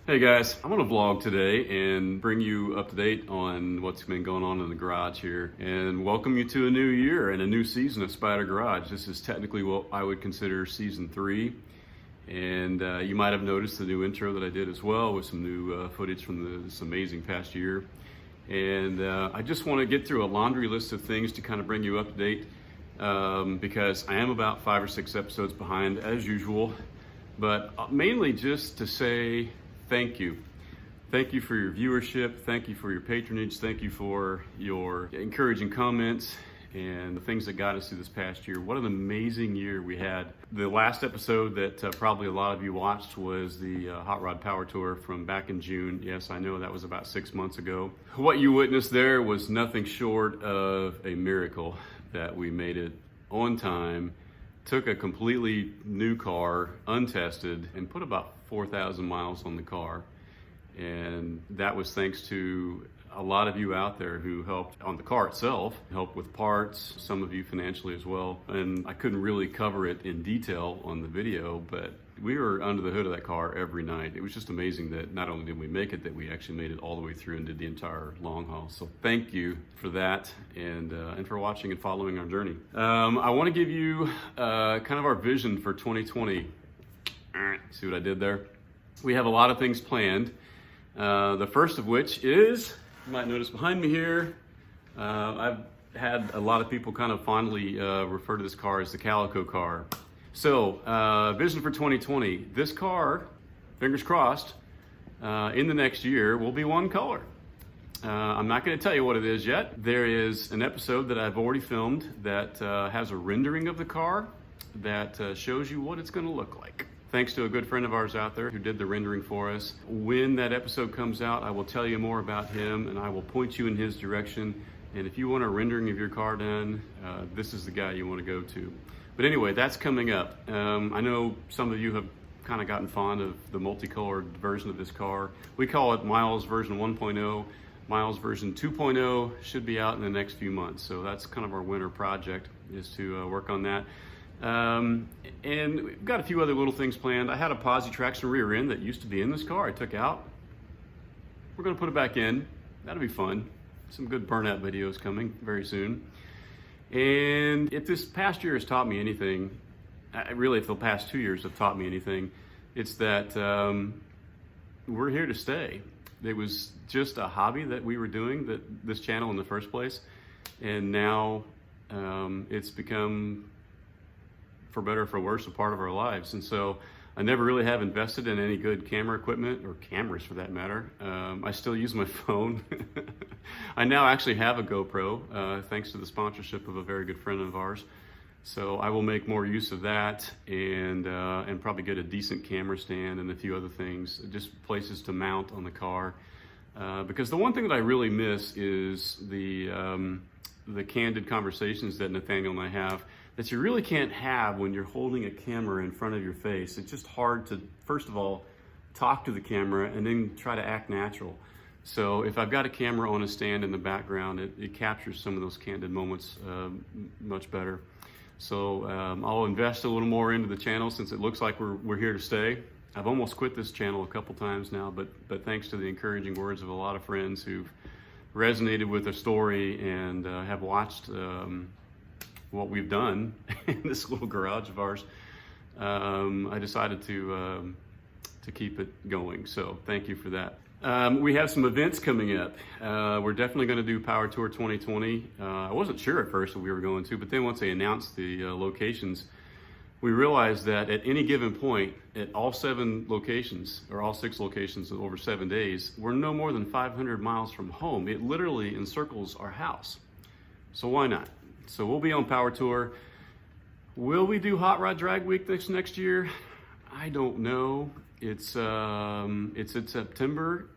Hey guys, I'm gonna vlog today and bring you up to date on what's been going on in the garage here and welcome you to a new year and a new season of Spyder Garage. This is technically what I would consider season 3, and you might have noticed the new intro that I did as well with some new footage from this amazing past year. And I just want to get through a laundry list of things to kind of bring you up to date because I am about 5 or 6 episodes behind as usual, but mainly just to say thank you. Thank you for your viewership. Thank you for your patronage. Thank you for your encouraging comments and the things that got us through this past year. What an amazing year we had. The last episode that probably a lot of you watched was the Hot Rod Power Tour from back in June. Yes, I know that was about 6 months ago. What you witnessed there was nothing short of a miracle that we made it on time, took a completely new car, untested, and put about 4,000 miles on the car. And that was thanks to a lot of you out there who helped on the car itself, helped with parts, some of you financially as well. And I couldn't really cover it in detail on the video, but we were under the hood of that car every night. It was just amazing that not only did we make it, that we actually made it all the way through and did the entire long haul. So thank you for that and for watching and following our journey. I want to give you kind of our vision for 2020. See what I did there? We have a lot of things planned. The first of which is, you might notice behind me here, I've had a lot of people kind of fondly refer to this car as the Calico car. So, vision for 2020. This car, fingers crossed, in the next year will be one color. I'm not going to tell you what it is yet. There is an episode that I've already filmed that has a rendering of the car that shows you what it's going to look like. Thanks to a good friend of ours out there who did the rendering for us. When that episode comes out, I will tell you more about him and I will point you in his direction. And if you want a rendering of your car done, this is the guy you want to go to. But anyway, that's coming up. I know some of you have kind of gotten fond of the multicolored version of this car. We call it Miles version 1.0. Miles version 2.0 should be out in the next few months. So that's kind of our winter project, is to work on that. And we've got a few other little things planned. I had a posi traction rear end that used to be in this car I took out. We're going to put it back in. That'll be fun. Some good burnout videos coming very soon. And if this past year has taught me anything, really if the past 2 years have taught me anything, it's that we're here to stay. It was just a hobby that we were doing, this channel in the first place, and now it's become, for better or for worse, a part of our lives. And so I never really have invested in any good camera equipment, or cameras for that matter. I still use my phone. I now actually have a GoPro, thanks to the sponsorship of a very good friend of ours. So I will make more use of that and probably get a decent camera stand and a few other things, just places to mount on the car. Because the one thing that I really miss is the candid conversations that Nathaniel and I have that you really can't have when you're holding a camera in front of your face. It's just hard to, first of all, talk to the camera and then try to act natural. So if I've got a camera on a stand in the background, it captures some of those candid moments much better. So I'll invest a little more into the channel since it looks like we're here to stay. I've almost quit this channel a couple times now, but thanks to the encouraging words of a lot of friends who've resonated with the story and have watched what we've done in this little garage of ours, I decided to keep it going. So thank you for that. We have some events coming up. We're definitely going to do Power Tour 2020. I wasn't sure at first what we were going to, but then once they announced the locations, we realized that at any given point, at all 7 locations, or all 6 locations over 7 days, we're no more than 500 miles from home. It literally encircles our house. So why not? So we'll be on Power Tour. Will we do Hot Rod Drag Week next year? I don't know. It's in September,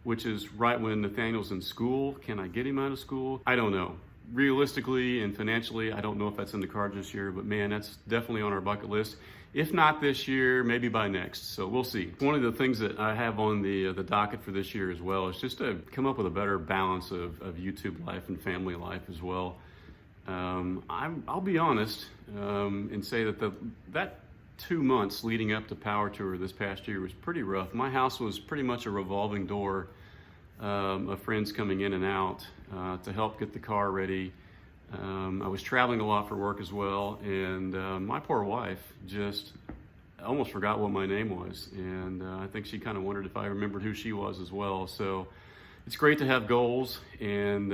which is right when Nathaniel's in school. Can I get him out of school? I don't know. Realistically and financially, I don't know if that's in the cards this year, but man, that's definitely on our bucket list. If not this year, maybe by next. So we'll see. One of the things that I have on the docket for this year as well is just to come up with a better balance of YouTube life and family life as well. I'll be honest and say that 2 months leading up to Power Tour this past year was pretty rough. My house was pretty much a revolving door of friends coming in and out to help get the car ready. I was traveling a lot for work as well, and my poor wife just almost forgot what my name was, and I think she kind of wondered if I remembered who she was as well. So it's great to have goals, and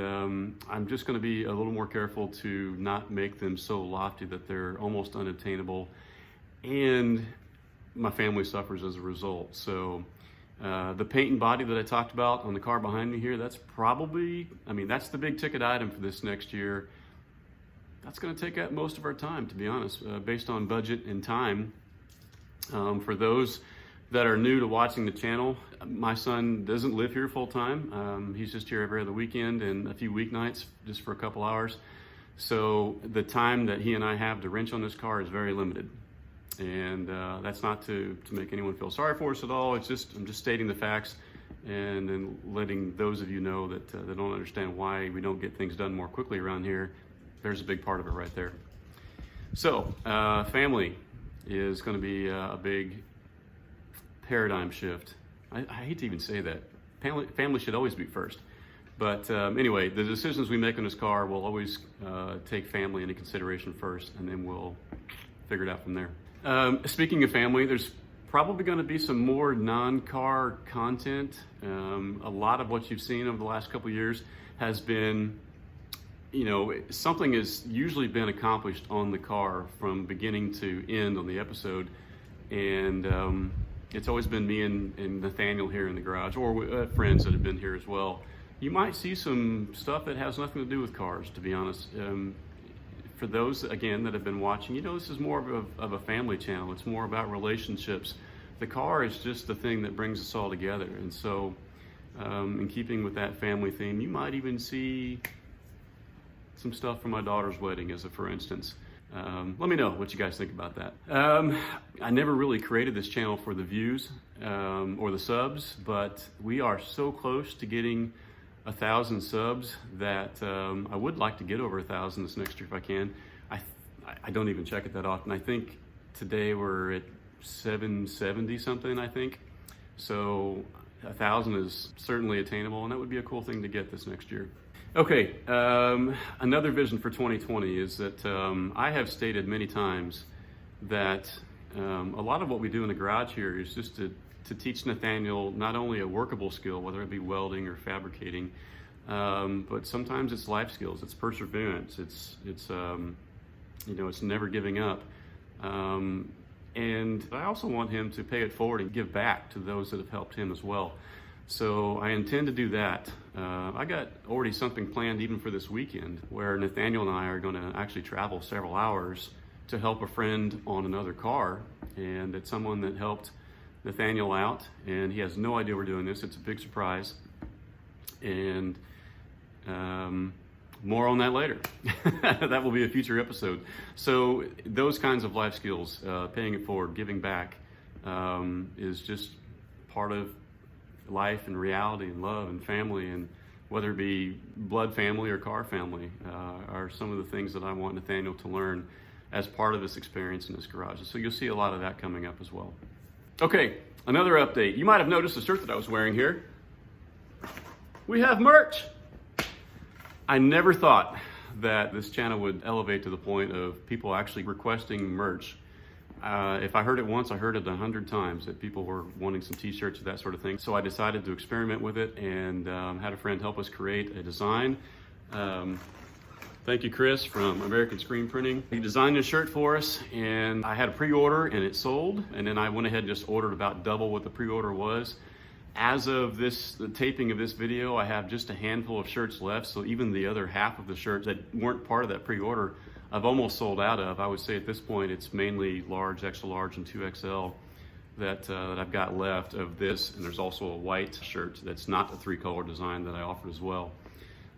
I'm just going to be a little more careful to not make them so lofty that they're almost unattainable, and my family suffers as a result. So the paint and body that I talked about on the car behind me here, that's probably, that's the big ticket item for this next year. That's going to take up most of our time, to be honest, based on budget and time. For those that are new to watching the channel, my son doesn't live here full time. He's just here every other weekend and a few weeknights just for a couple hours. So the time that he and I have to wrench on this car is very limited. And that's not to make anyone feel sorry for us at all. It's just, I'm just stating the facts and then letting those of you know that don't understand why we don't get things done more quickly around here. There's a big part of it right there. So family is going to be a big paradigm shift. I hate to even say that. Family should always be first. But anyway, the decisions we make on this car will always take family into consideration first, and then we'll figure it out from there. Speaking of family, there's probably going to be some more non-car content. A lot of what you've seen over the last couple of years has been, something has usually been accomplished on the car from beginning to end on the episode. And it's always been me and Nathaniel here in the garage, or friends that have been here as well. You might see some stuff that has nothing to do with cars, to be honest. For those, again, that have been watching, this is more of a family channel. It's more about relationships. The car is just the thing that brings us all together. And so, in keeping with that family theme, you might even see some stuff from my daughter's wedding, for instance. Let me know what you guys think about that. I never really created this channel for the views or the subs, but we are so close to getting 1,000 subs that I would like to get over 1,000 this next year if I can. I don't even check it that often. I think today we're at 770 something, I think. So 1,000 is certainly attainable, and that would be a cool thing to get this next year. Okay, another vision for 2020 is that I have stated many times that a lot of what we do in the garage here is just to teach Nathaniel not only a workable skill, whether it be welding or fabricating, but sometimes it's life skills, it's perseverance, it's never giving up. And I also want him to pay it forward and give back to those that have helped him as well. So I intend to do that. I got already something planned even for this weekend where Nathaniel and I are going to actually travel several hours to help a friend on another car. And it's someone that helped Nathaniel out, and he has no idea we're doing this. It's a big surprise. And more on that later. That will be a future episode. So those kinds of life skills, paying it forward, giving back, is just part of life and reality and love and family, and whether it be blood family or car family, are some of the things that I want Nathaniel to learn as part of this experience in this garage. So you'll see a lot of that coming up as well. Okay, another update. You might have noticed the shirt that I was wearing here. We have merch. I never thought that this channel would elevate to the point of people actually requesting merch. If I heard it once, I heard it 100 times that people were wanting some t-shirts or that sort of thing. So I decided to experiment with it and had a friend help us create a design. Thank you, Chris from American Screen Printing. He designed a shirt for us, and I had a pre-order and it sold. And then I went ahead and just ordered about double what the pre-order was. As of the taping of this video, I have just a handful of shirts left. So even the other half of the shirts that weren't part of that pre-order, I've almost sold out of. I would say at this point, it's mainly large, extra large, and 2XL that I've got left of this. And there's also a white shirt that's not the 3-color design that I offered as well.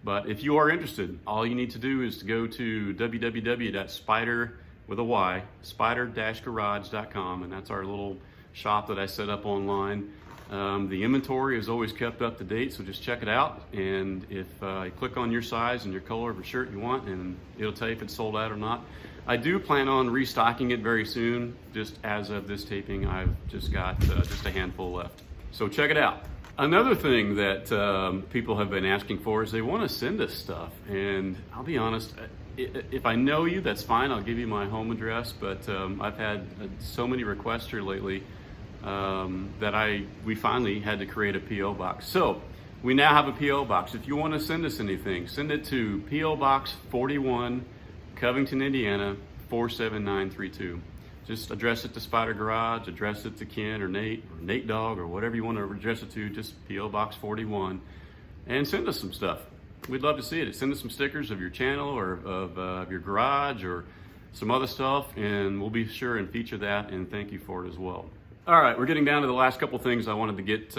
But if you are interested, all you need to do is to go to www.spyder-garage.com, and that's our little shop that I set up online. The inventory is always kept up to date, so just check it out. And if you click on your size and your color of a shirt you want, and it'll tell you if it's sold out or not. I do plan on restocking it very soon. Just as of this taping, I've just got just a handful left. So check it out. Another thing that people have been asking for is they want to send us stuff. And I'll be honest, if I know you, that's fine. I'll give you my home address. But I've had so many requests here lately that we finally had to create a P.O. box. So we now have a P.O. box. If you want to send us anything, send it to P.O. Box 41, Covington, Indiana, 47932. Just address it to Spyder Garage, address it to Ken or Nate Dog, or whatever you want to address it to, just P.O. Box 41, and send us some stuff. We'd love to see it. Send us some stickers of your channel or of your garage or some other stuff, and we'll be sure and feature that and thank you for it as well. All right, we're getting down to the last couple things I wanted to get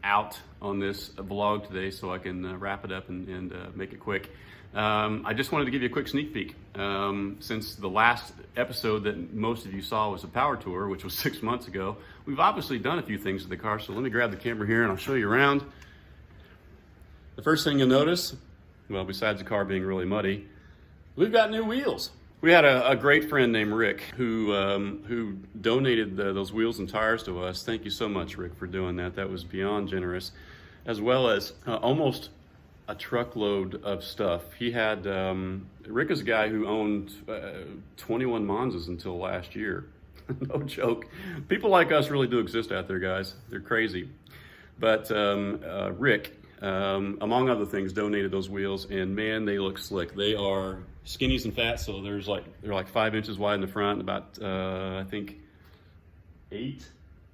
out on this vlog today so I can wrap it up and make it quick. I just wanted to give you a quick sneak peek. Since the last episode that most of you saw was a power tour, which was 6 months ago, we've obviously done a few things to the car, so let me grab the camera here and I'll show you around. The first thing you'll notice, well, besides the car being really muddy, we've got new wheels. We had a great friend named Rick who donated those wheels and tires to us. Thank you so much, Rick, for doing that. That was beyond generous, as well as almost a truckload of stuff. He had, Rick is a guy who owned 21 Monzas until last year. No joke. People like us really do exist out there, guys. They're crazy. But Rick, among other things, donated those wheels, and man, they look slick. They are skinnies and fat, so they're like 5 inches wide in the front, about I think 8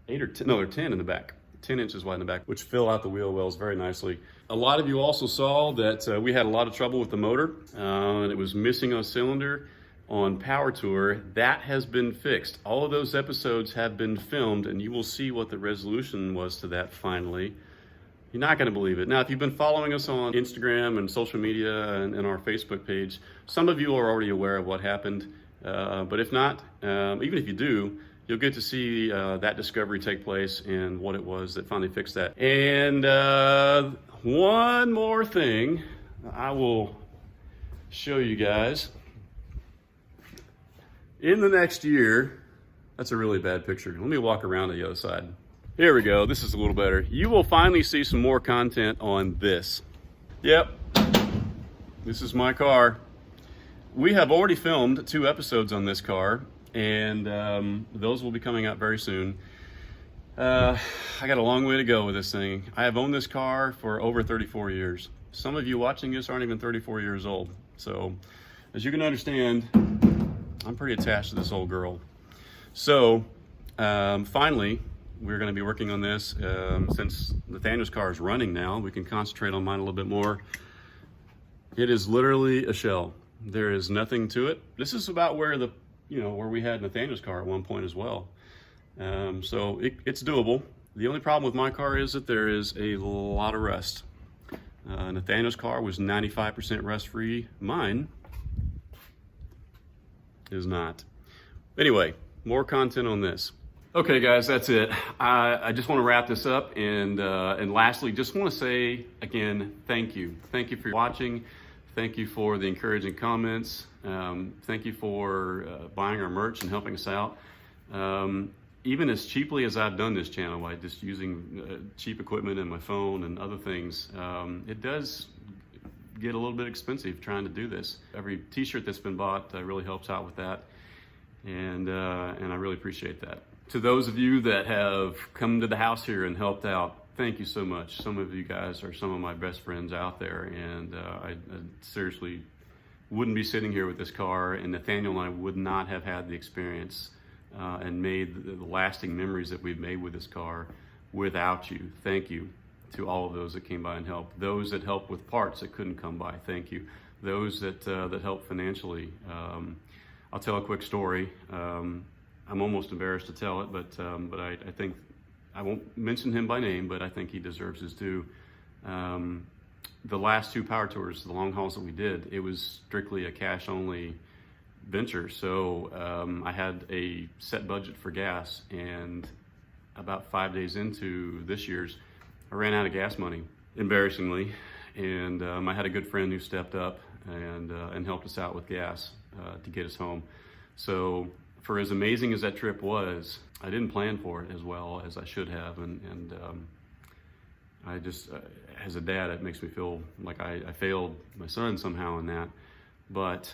or 10, no, they're 10 in the back, 10 inches wide in the back, which fill out the wheel wells very nicely. A lot of you also saw that we had a lot of trouble with the motor, and it was missing a cylinder on Power Tour. That has been fixed. All of those episodes have been filmed, and you will see what the resolution was to that finally. You're not going to believe it. Now, if you've been following us on Instagram and social media and our Facebook page, some of you are already aware of what happened. But if not, even if you do, you'll get to see that discovery take place and what it was that finally fixed that. And one more thing I will show you guys. In the next year, that's a really bad picture. Let me walk around to the other side. Here we go, this is a little better. You will finally see some more content on this. Yep, this is my car. We have already filmed 2 episodes on this car, and those will be coming out very soon. I got a long way to go with this thing. I have owned this car for over 34 years. Some of you watching this aren't even 34 years old. So, as you can understand, I'm pretty attached to this old girl. So, finally, we're going to be working on this. Since Nathaniel's car is running now, we can concentrate on mine a little bit more. It is literally a shell. There is nothing to it. This is about where where we had Nathaniel's car at one point as well. So it's doable. The only problem with my car is that there is a lot of rust. Nathaniel's car was 95% rust-free. Mine is not. Anyway, more content on this. Okay, guys, that's it. I just want to wrap this up, and lastly, just want to say again, thank you. Thank you for watching. Thank you for the encouraging comments. Thank you for buying our merch and helping us out. Even as cheaply as I've done this channel, by just using cheap equipment and my phone and other things, it does get a little bit expensive trying to do this. Every t-shirt that's been bought really helps out with that, and I really appreciate that. To those of you that have come to the house here and helped out, thank you so much. Some of you guys are some of my best friends out there, and I seriously wouldn't be sitting here with this car, and Nathaniel and I would not have had the experience and made the lasting memories that we've made with this car without you. Thank you to all of those that came by and helped. Those that helped with parts that couldn't come by, thank you. Those that helped financially. I'll tell a quick story. I'm almost embarrassed to tell it, but I think, I won't mention him by name, but I think he deserves his due. The last 2 power tours, the long hauls that we did, it was strictly a cash-only venture. So I had a set budget for gas, and about 5 days into this year's, I ran out of gas money, embarrassingly. And I had a good friend who stepped up and helped us out with gas to get us home. So for as amazing as that trip was, I didn't plan for it as well as I should have. And I just, as a dad, it makes me feel like I failed my son somehow in that. But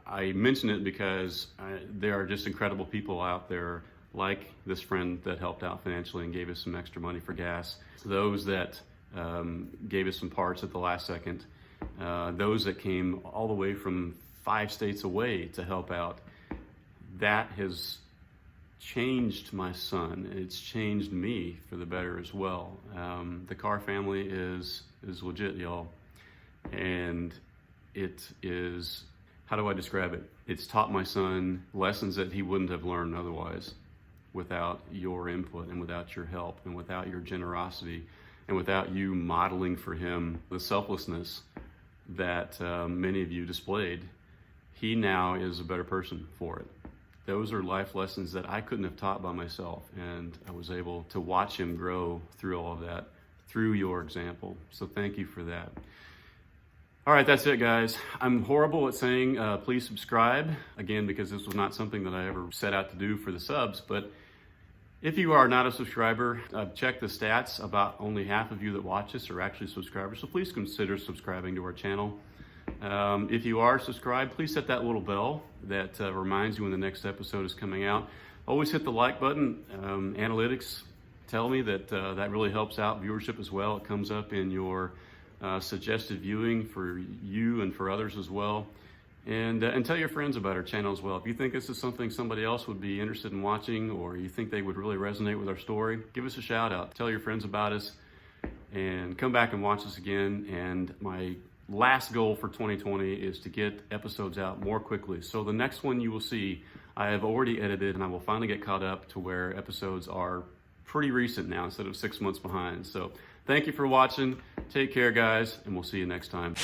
I mention it because there are just incredible people out there like this friend that helped out financially and gave us some extra money for gas. Those that gave us some parts at the last second. Those that came all the way from 5 states away to help out. That has changed my son. It's changed me for the better as well. The Carr family is legit, y'all. And it is, how do I describe it? It's taught my son lessons that he wouldn't have learned otherwise without your input and without your help and without your generosity and without you modeling for him the selflessness that many of you displayed. He now is a better person for it. Those are life lessons that I couldn't have taught by myself, and I was able to watch him grow through all of that, through your example. So thank you for that. All right, that's it, guys. I'm horrible at saying please subscribe, again, because this was not something that I ever set out to do for the subs, but if you are not a subscriber, I've checked the stats. About only half of you that watch this are actually subscribers, so please consider subscribing to our channel. If you are subscribed, please hit that little bell that reminds you when the next episode is coming out. Always hit the like button. Analytics tell me that that really helps out viewership as well. It comes up in your suggested viewing for you and for others as well. And tell your friends about our channel as well. If you think this is something somebody else would be interested in watching, or you think they would really resonate with our story, give us a shout out. Tell your friends about us and come back and watch us again. And my last goal for 2020 is to get episodes out more quickly. So the next one you will see, I have already edited, and I will finally get caught up to where episodes are pretty recent now instead of 6 months behind. So thank you for watching. Take care, guys, and we'll see you next time.